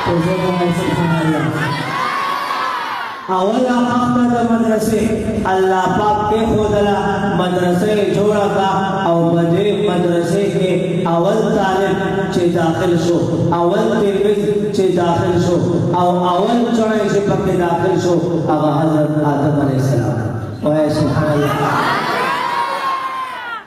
تو زبان سبحان اللہ اولا مقصد مدرسے اللہ پاک کے خودلا مدرسے جوڑا کا او بجے مدرسے کے اول طالب چے داخل شو اول تلميذ چے داخل شو او اول چڑے چے پکے داخل شو اب حضرت آدم علیہ السلام و سبحان اللہ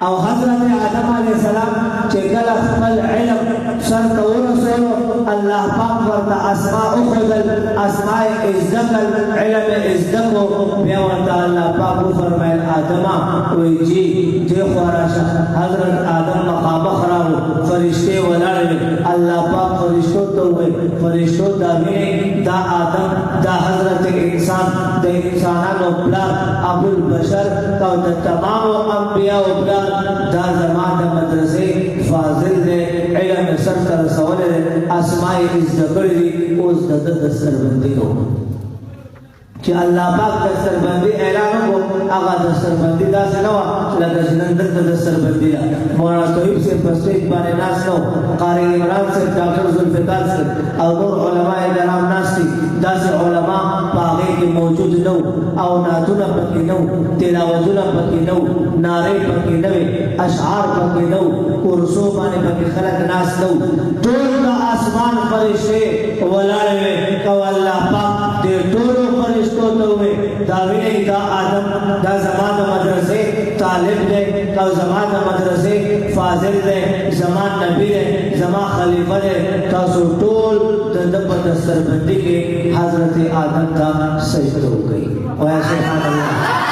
او حضرت آدم علیہ السلام چه کل خپل علم سر ورسولو اللہ پاک ورطا اسماء اخذل اسماء ازدقل علم ازدقو بیا ورطا اللہ پاک فرمائل آدم وی جی خواراشا حضرت آدم مقام خراو فرشتے ولارے اللہ پاک فرشتو تو ہوئے فرشتو دا مینی دا آدم دا حضرت انسان دا انسانانو بلاد ابو البشر دا تمام انبیاء و بلاد دا زمان دا مدرسے فاضل دے علم سر کر سوالے دے اسمائی ازدکر دی اوز دا دستر بندی ہو کہ اللہ پاک دستر بندی اعلان کو آغا دستر بندی دا سنوا لگا جنندر دا دستر بندی دا مولانا توحیب سے پسٹیج بانے ناس نو قاری عمران سے ڈاکٹر ذوالفقار سے او نور علماء درام ناس تی دا سے علماء پاگے کے موجود نو او ناتونا پکی نو تلاوتونا پکی نو نارے پکی نو اشعار پکی نو قرصو بانے پکی خلق ناس نو طول دا آسمان فرشتے ولارے کو اللہ پاک دے طولو فرشتو توے داوینے دا آدم دا زمان مدرسے طالب دے کو زمان مدرسے فاضل دے زمان نبی دے زمان خلیفہ دے تاسو طول دندب دستر بندی کے حضرت آدم کا سجدہ ہو گئی ویا سبحان اللہ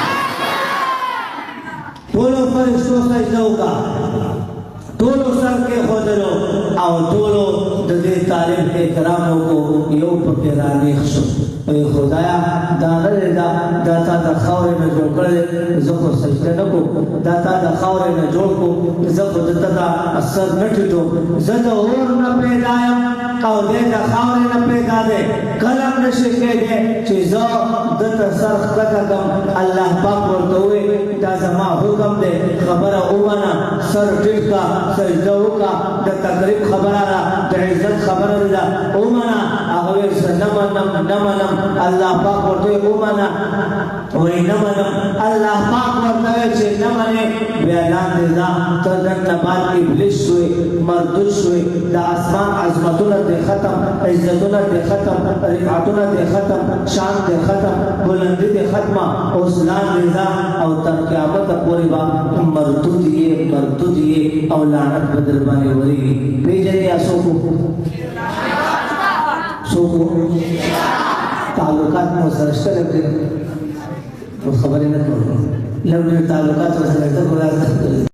طولو فرشتو سجدہ ہوگا طولو سر کے خودلو او طولو ددے طالب اکراموں کو یو پکے رانیخ شو اے خدایا دانر دا تا دا خور نہ جوڑ کر زخو سجدہ نکو دا تا دا خور نہ جوڑ کو زخو دتا دا اثر نٹو زد اور نہ پیدایا او دے دا خور نہ پیدا دے قلم نشکے دے چیزو دتا سر خلقا کم اللہ پاک ورطا ہوئے دا زما حکم دے خبر اومنا سر ٹلکا سجدہ کا دا تقریب خبر آنا دا عزت خبر دا اومنا اغویر سے نمنم اللہ پاک ورطوئے اومنا وی نمنم اللہ پاک ورطوئے چھے نمنے بیانان دیزا تردن نبات ابلیس شوئے مردش شوئے دا آسمان عظمتونا دے ختم عزتونا دے ختم رفعتونا دے ختم شان دے ختم بلندی دے ختمہ اسلام دیزا او تر قیامت پوری با مردو دیئے او لعنت بدر بانے وری بیجنے یا سوکو تعلقات مسرشتہ لگتے وہ خبریں نہ کرو لوگ تعلقات مسرشتہ کرو